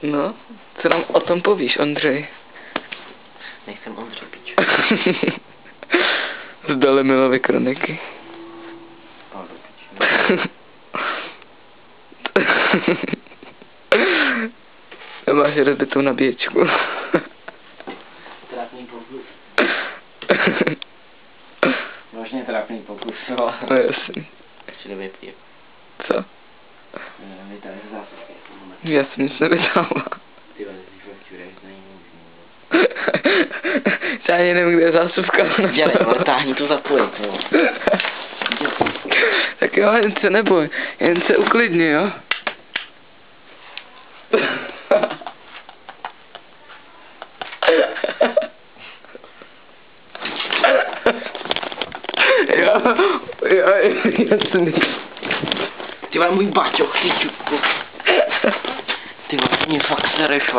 No, co nám o tom povíš, Ondřej? Nejsem Ondřej, pič. Zdali Milovy kroniky. Ale do piči. Máš rozbitou nabíječku. Trápný pokus. Možně trápný pokus, no. No jasný. Ještě nevypiju. Co? Vytáhne zásuvky. Já jsem nic nevytáhla. Ty vole, ty fakt čureš, není možný. Já ani nevím, kde je zásuvka. Dělej, ale táhni to zapojit, no. Tak jo, jen se neboj, jen se uklidni, jo. Jo, jasný. Ty vole, můj baťoch, ty čutku. Ty vole, mě fakt sereš,